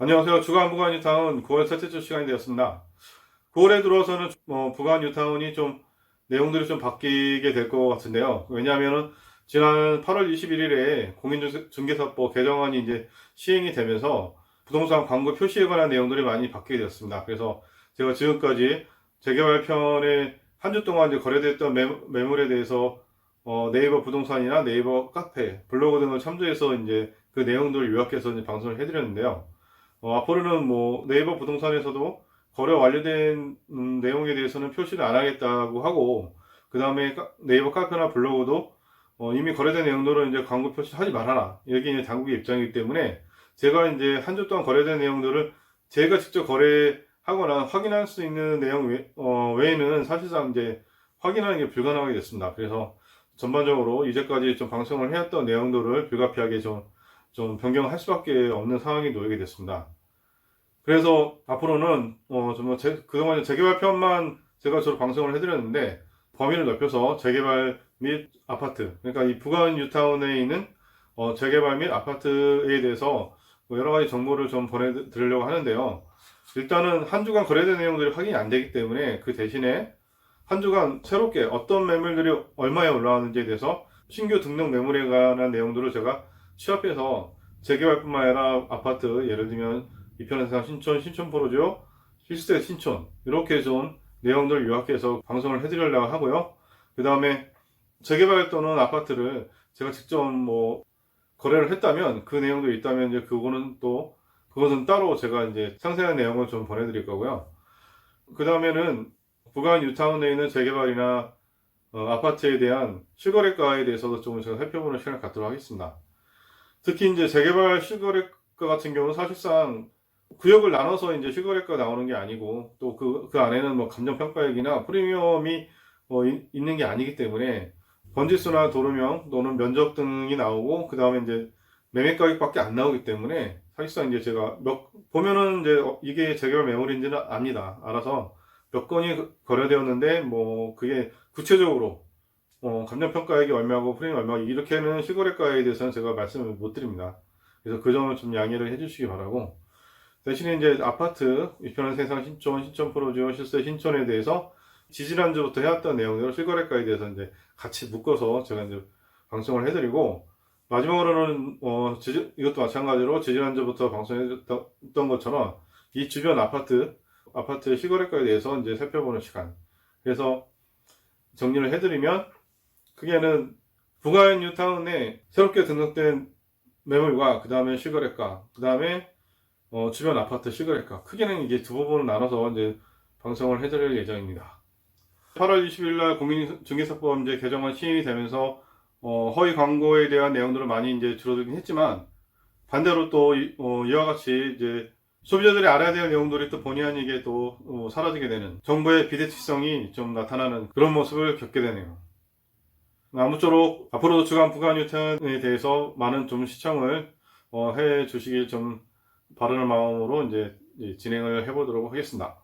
안녕하세요. 주간 부가 뉴타운 9월 셋째 주 시간이 되었습니다. 9월에 들어서는 부가 뉴타운이 좀 내용들이 좀 바뀌게 될 것 같은데요. 왜냐하면은 지난 8월 21일에 공인중개사법 개정안이 이제 시행이 되면서 부동산 광고 표시에 관한 내용들이 많이 바뀌게 되었습니다. 그래서 제가 지금까지 재개발편에 한 주 동안 이제 거래됐던 매물에 대해서 네이버 부동산이나 네이버 카페, 블로그 등을 참조해서 이제 그 내용들을 요약해서 이제 방송을 해드렸는데요. 앞으로는 뭐 네이버 부동산에서도 거래 완료된 내용에 대해서는 표시를 안 하겠다고 하고, 그 다음에 네이버 카페나 블로그도 이미 거래된 내용들은 이제 광고 표시하지 말아라, 이게 이제 당국의 입장이기 때문에 제가 이제 한 주 동안 거래된 내용들을 제가 직접 거래하거나 확인할 수 있는 내용 외에는 사실상 이제 확인하는 게 불가능하게 됐습니다. 그래서 전반적으로 이제까지 좀 방송을 해왔던 내용들을 불가피하게 좀 변경할 수밖에 없는 상황이 놓이게 됐습니다. 그래서 앞으로는 정말 그동안 재개발편만 제가 주로 방송을 해드렸는데, 범위를 넓혀서 재개발 및 아파트, 그러니까 이 부가은 뉴타운에 있는 재개발 및 아파트에 대해서 뭐 여러 가지 정보를 좀 보내드리려고 하는데요. 일단은 한 주간 거래된 내용들이 확인이 안 되기 때문에 그 대신에 한 주간 새롭게 어떤 매물들이 얼마에 올라왔는지에 대해서 신규 등록 매물에 관한 내용들을 제가 취합해서 재개발뿐만 아니라 아파트, 예를 들면 이편에서 신촌 포로지오, 실세 신촌, 이렇게 좀 내용들을 요약해서 방송을 해드리려고 하고요. 그 다음에 재개발 또는 아파트를 제가 직접 뭐 거래를 했다면, 그 내용도 있다면 이제 그것은 따로 제가 이제 상세한 내용을 좀 보내드릴 거고요. 그 다음에는 부간 뉴타운에 있는 재개발이나 아파트에 대한 실거래가에 대해서도 좀 제가 살펴보는 시간을 갖도록 하겠습니다. 특히 이제 재개발 실거래가 같은 경우는 사실상 구역을 나눠서 이제 실거래가 나오는 게 아니고, 또 그 안에는 뭐 감정평가액이나 프리미엄이 있는 게 아니기 때문에 번지수나 도로명 또는 면적 등이 나오고, 그 다음에 이제 매매 가격밖에 안 나오기 때문에 사실상 이제 제가 보면은 이제 이게 재개발 매물인지는 압니다. 알아서 몇 건이 거래되었는데 뭐 그게 구체적으로 감정평가액이 얼마고 프리미엄 얼마고 이렇게는 실거래가에 대해서는 제가 말씀을 못 드립니다. 그래서 그 점을 좀 양해를 해주시기 바라고, 대신에 이제 아파트, 이편한 세상 신촌, 신촌 프로지오, 실세 신촌에 대해서 지지난주부터 해왔던 내용들을 실거래가에 대해서 이제 같이 묶어서 제가 이제 방송을 해드리고, 마지막으로는 이것도 마찬가지로 지지난주부터 방송했던 것처럼 이 주변 아파트의 실거래가에 대해서 이제 살펴보는 시간. 그래서 정리를 해드리면, 크게는 부가인 뉴타운에 새롭게 등록된 매물과 그 다음에 실거래가, 그 다음에 주변 아파트 실거래가, 크게는 이게 두 부분을 나눠서 이제 방송을 해드릴 예정입니다. 8월 20일 날 공인중개사법 이제 개정안 시행이 되면서 허위 광고에 대한 내용들은 많이 이제 줄어들긴 했지만, 반대로 또 이와 같이 이제 소비자들이 알아야 될 내용들이 또 본의 아니게 또 사라지게 되는, 정부의 비대칭성이 좀 나타나는 그런 모습을 겪게 되네요. 아무쪼록 앞으로도 주간 부가 뉴턴에 대해서 많은 좀 시청을 해 주시길 좀 바라는 마음으로 이제 진행을 해보도록 하겠습니다.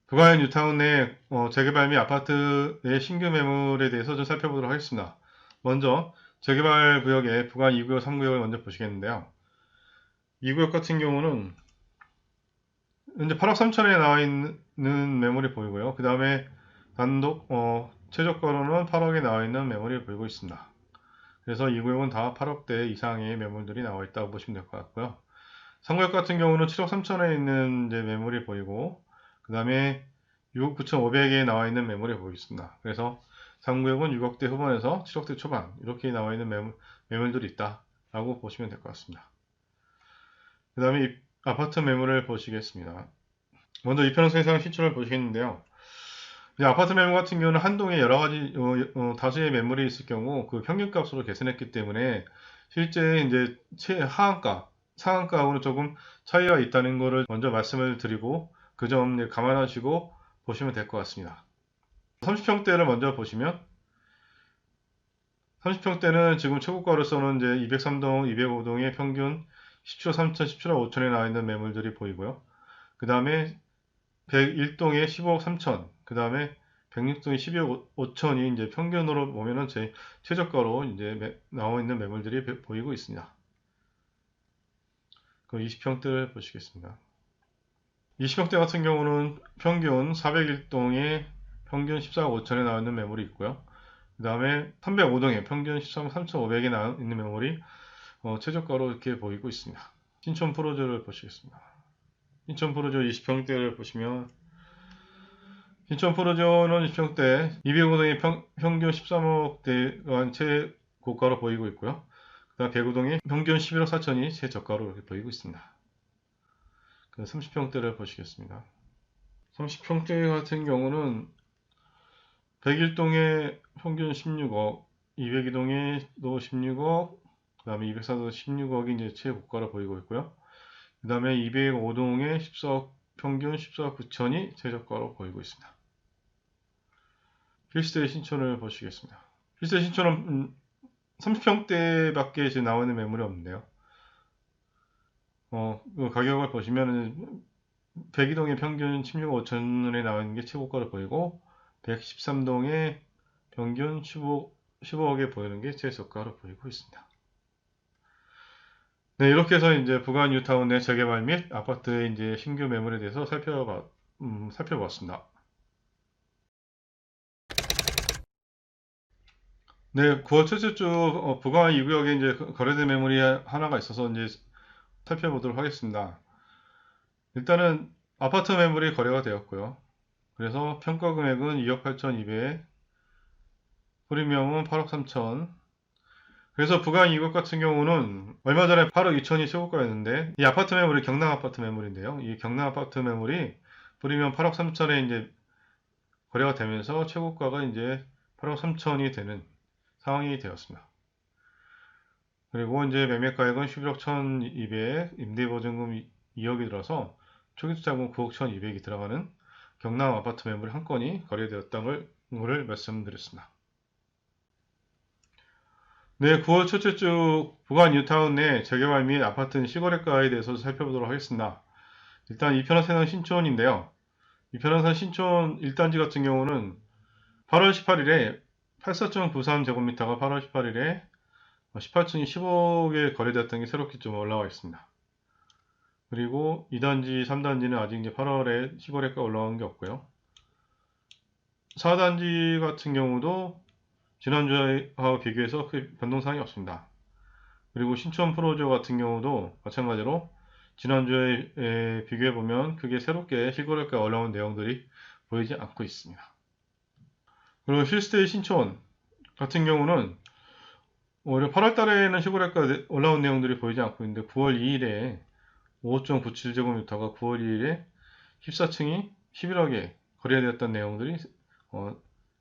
부가현 뉴타운 내 재개발 및 아파트의 신규 매물에 대해서 좀 살펴보도록 하겠습니다. 먼저 재개발 구역의 부가 2구역, 3구역을 먼저 보시겠는데요. 2구역 같은 경우는 현재 8억 3천에 나와 있는 매물이 보이고요. 그 다음에 단독 최저가로는 8억에 나와 있는 매물이 보이고 있습니다. 그래서 이 구역은 다 8억대 이상의 매물들이 나와 있다고 보시면 될 것 같고요. 3구역 같은 경우는 7억 3천에 있는 이제 매물이 보이고, 그 다음에 6억 9,500에 나와 있는 매물이 보이겠습니다. 그래서 3구역은 6억대 후반에서 7억대 초반 이렇게 나와 있는 매물들이 있다라고 보시면 될 것 같습니다. 그 다음에 아파트 매물을 보시겠습니다. 먼저 이편성상 신촌을 보시겠는데요. 이제 아파트 매물 같은 경우는 한 동에 여러 가지 다수의 매물이 있을 경우 그 평균값으로 계산했기 때문에 실제 이제 최하한가, 상한가하고는 조금 차이가 있다는 것을 먼저 말씀을 드리고, 그 점 감안하시고 보시면 될 것 같습니다. 30평대를 먼저 보시면, 30평대는 지금 최고가로서는 이제 203동, 205동의 평균 10초 3천, 17억 5천에 나와 있는 매물들이 보이고요. 그 다음에 101동에 15억 3천, 그 다음에 106동이 12억 5천이 이제 평균으로 보면은 제 최저가로 이제 나와 있는 매물들이 보이고 있습니다. 그 20평대를 보시겠습니다. 20평대 같은 경우는 평균 401동에 평균 14억 5천에 나와 있는 매물이 있고요. 그 다음에 305동에 평균 13억 3,500에 나와 있는 매물이 최저가로 이렇게 보이고 있습니다. 신촌 프로즈를 보시겠습니다. 신촌 프로즈 20평대를 보시면 신촌 프로즈는 20평대 205동이 평균 13억대가 최고가로 보이고 있고요. 그 다음 개구동이 평균 11억 4천이 최저가로 이렇게 보이고 있습니다. 그 30평대를 보시겠습니다. 30평대 같은 경우는 101동에 평균 16억, 202동에 또 16억, 그 다음에 204도 16억이 이제 최고가로 보이고 있고요. 그 다음에 205동에 14억, 평균 14억 9천이 최저가로 보이고 있습니다. 필스테이 신촌을 보시겠습니다. 필스테이 신촌은 30평대밖에 지금 나와 있는 매물이 없는데요. 그 가격을 보시면 102동에 평균 16억 5천원에 나와 있는 게 최고가로 보이고 113동에 평균 15억에 보이는 게 최저가로 보이고 있습니다. 네, 이렇게 해서 이제 부가 뉴타운 내 재개발 및 아파트의 이제 신규 매물에 대해서 살펴봤습니다. 네, 9월 첫째 주 부가 2구역에 이제 거래된 매물이 하나가 있어서 이제 살펴보도록 하겠습니다. 일단은 아파트 매물이 거래가 되었고요. 그래서 평가 금액은 2억 8,200, 프리미엄은 8억 3천. 그래서 부가 2구역 같은 경우는 얼마 전에 8억 2천이 최고가였는데 이 아파트 매물이 경남 아파트 매물인데요. 이 경남 아파트 매물이 프리미엄 8억 3천에 이제 거래가 되면서 최고가가 이제 8억 3천이 되는 상황이 되었습니다. 그리고 이제 매매가액은 11억 1,200, 임대보증금 2억이 들어서 초기투자금 9억 1,200이 들어가는 경남 아파트 매물 한 건이 거래되었다는 걸 말씀드렸습니다. 네, 9월 첫째 주 부가 뉴타운 내 재개발 및 아파트 시거래가에 대해서 살펴보도록 하겠습니다. 일단 이편한산 신촌인데요. 이편한산 신촌 1단지 같은 경우는 8월 18일에 84.93제곱미터가 8월 18일에 18층이 15억에 거래되었던 게 새롭게 좀 올라와 있습니다. 그리고 2단지, 3단지는 아직 이제 8월에 시거래가 올라온 게 없고요. 4단지 같은 경우도 지난주와 비교해서 큰 변동사항이 없습니다. 그리고 신촌 프로조 같은 경우도 마찬가지로 지난주에 비교해보면 그게 새롭게 시거래가 올라온 내용들이 보이지 않고 있습니다. 그리고 힐스테이 신촌 같은 경우는 오히려 8월 달에는 시거래가 올라온 내용들이 보이지 않고 있는데 9월 2일에 5.97제곱미터가 9월 2일에 14층이 11억에 거래되었던 내용들이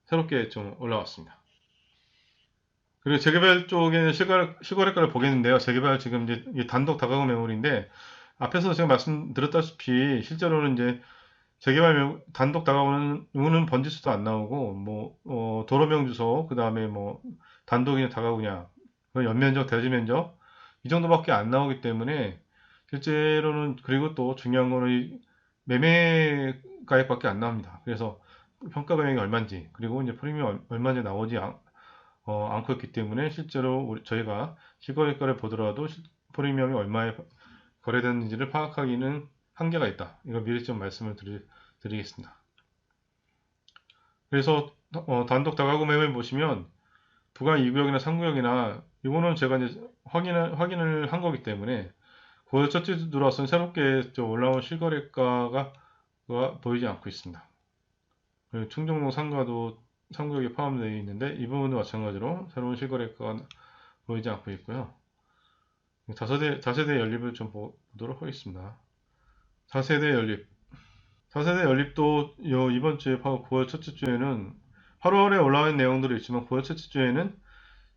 새롭게 좀 올라왔습니다. 그리고 재개발 쪽에는 시거래가를 보겠는데요. 재개발 지금 이제 단독 다가구 매물인데 앞에서 제가 말씀드렸다시피 실제로는 이제 재개발 단독 다가구는 번지수도 안 나오고 뭐 도로명 주소 그 다음에 뭐 단독이냐 다가구냐 연면적 대지면적 이 정도밖에 안 나오기 때문에 실제로는 그리고 또 중요한 거는 매매 가액밖에 안 나옵니다. 그래서 평가 금액이 얼마인지 그리고 이제 프리미엄 얼마인지 나오지 않고 있기 때문에 실제로 저희가 시거래가를 보더라도 프리미엄이 얼마에 거래됐는지를 파악하기는 한계가 있다. 이걸 미리 좀 말씀을 드리겠습니다. 그래서 단독 다가구 매매 보시면 부가 2구역이나 3구역이나 이거는 제가 이제 확인을 한 거기 때문에 9월 첫째 주 들어와서는 새롭게 올라온 실거래가가 보이지 않고 있습니다. 그리고 충정동 상가도 3구역에 포함되어 있는데 이 부분도 마찬가지로 새로운 실거래가가 보이지 않고 있고요. 다세대 연립을 좀 보도록 하겠습니다. 4세대 연립. 4세대 연립도 이번 주에 9월 첫째 주에는 8월에 올라온 내용들이 있지만 9월 첫째 주에는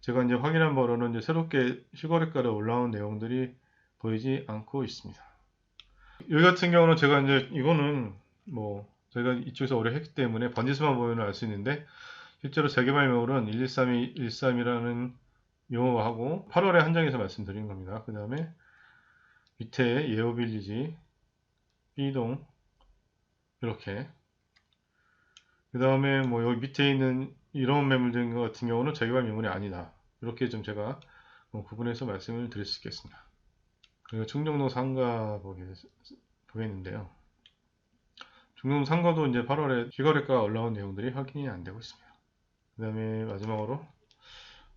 제가 이제 확인한 바로는 이제 새롭게 실거래가로 올라온 내용들이 보이지 않고 있습니다. 여기 같은 경우는 제가 이제 이거는 뭐 저희가 이쪽에서 오래 했기 때문에 번지수만 보면 알 수 있는데 실제로 재개발 매물은 113이라는 용어하고 8월에 한정해서 말씀드린 겁니다. 그 다음에 밑에 예오빌리지 B동 이렇게 그 다음에 뭐 여기 밑에 있는 이런 매물들 같은 경우는 재개발 매물이 아니다. 이렇게 좀 제가 구분해서 말씀을 드릴 수 있겠습니다. 그리고 충정로 상가 보겠는데요. 충정로 상가도 이제 8월에 실거래가 올라온 내용들이 확인이 안 되고 있습니다. 그 다음에 마지막으로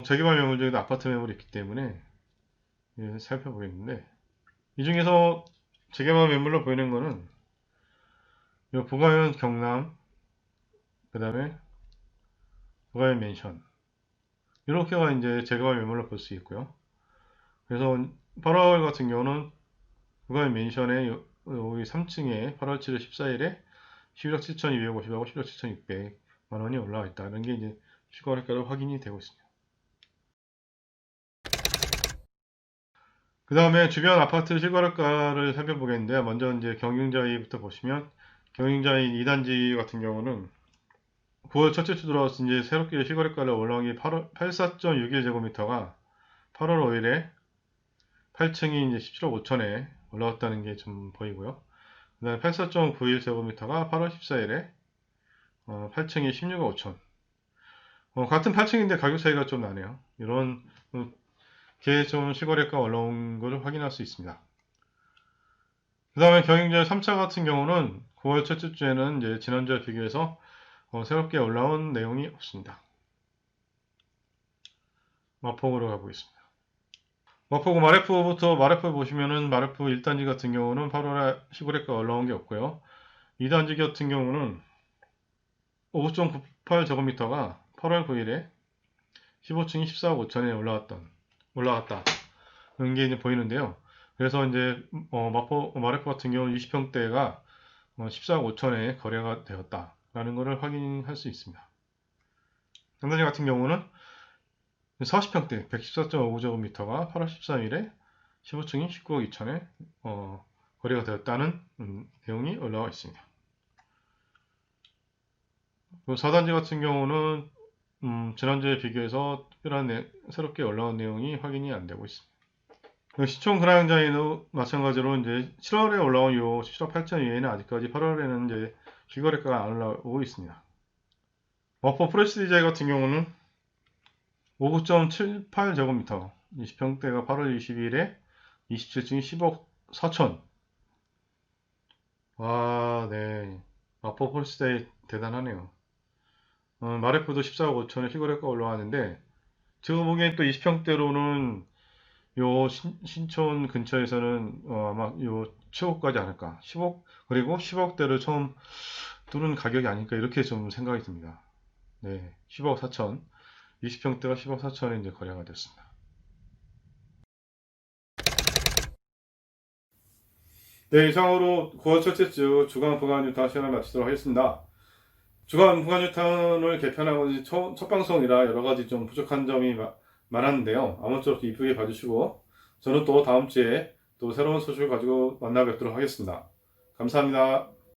재개발 매물 중에도 아파트 매물이 있기 때문에 살펴보겠는데, 이 중에서 재개발 매물로 보이는 거는 이 부가현 경남, 그 다음에 부가현 맨션, 이렇게가 이제 재개발 매물로 볼 수 있고요. 그래서 8월 같은 경우는 부가현 맨션의 여기 3층에 8월 7일 14일에 11억 7,250하고 11억 7,600만 원이 올라와 있다는 게 이제 실거래가로 확인이 되고 있습니다. 그 다음에 주변 아파트 실거래가를 살펴보겠는데요. 먼저 이제 경영자이부터 보시면, 경영자인 2단지 같은 경우는 9월 첫째 주 들어와서 이제 새롭게 실거래가를 올라온 게 84.61제곱미터가 8월 5일에 8층이 이제 17억 5천에 올라왔다는 게 좀 보이고요. 그 다음에 84.91제곱미터가 8월 14일에 8층이 16억 5천. 같은 8층인데 가격 차이가 좀 나네요. 이런 게 좀 실거래가 올라온 것을 확인할 수 있습니다. 그 다음에 경영자 3차 같은 경우는 9월 첫째 주에는 이제 지난주에 비교해서 새롭게 올라온 내용이 없습니다. 마포구로 가보겠습니다. 마포구 마레프부터 마레프 보시면은 마레프 1단지 같은 경우는 8월에 시거래가 올라온 게 없고요. 2단지 같은 경우는 5.98제곱미터가 8월 9일에 15층이 14억 5천에 올라갔다. 그런 게 이제 보이는데요. 그래서 이제 마레프 같은 경우 20평대가 14억 5천에 거래가 되었다라는 것을 확인할 수 있습니다. 3단지 같은 경우는 40평대 114.59제곱미터가 8월 13일에 15층이 19억 2천에 거래가 되었다는 내용이 올라와 있습니다. 4단지 같은 경우는 지난주에 비교해서 특별한 새롭게 올라온 내용이 확인이 안 되고 있습니다. 시총 근하장자에도 마찬가지로 이제 7월에 올라온 요 17억 8천 이외에는 아직까지 8월에는 이제 실거래가가 안 올라오고 있습니다. 마포 프레스티지 같은 경우는 59.78제곱미터 20평대가 8월 20일에 27층이 10억 4천. 와, 네. 마포 프레스티지 대단하네요. 마레프도 14억 5천에 실거래가 올라왔는데, 제가 보기엔 또 20평대로는 요 신촌 근처에서는 아마 요 최고까지 않을까. 10억, 그리고 10억대를 처음 뚫은 가격이 아닐까, 이렇게 좀 생각이 듭니다. 네, 10억 4천. 20평대가 10억 4천에 이제 거래가 됐습니다. 네, 이상으로 9월 첫째 주 주간 부가 뉴타 시간을 마치도록 하겠습니다. 주간 부가 뉴타를 개편하고 첫 방송이라 여러 가지 좀 부족한 점이 많았는데요. 아무쪼록 이쁘게 봐주시고, 저는 또 다음 주에 또 새로운 소식을 가지고 만나 뵙도록 하겠습니다. 감사합니다.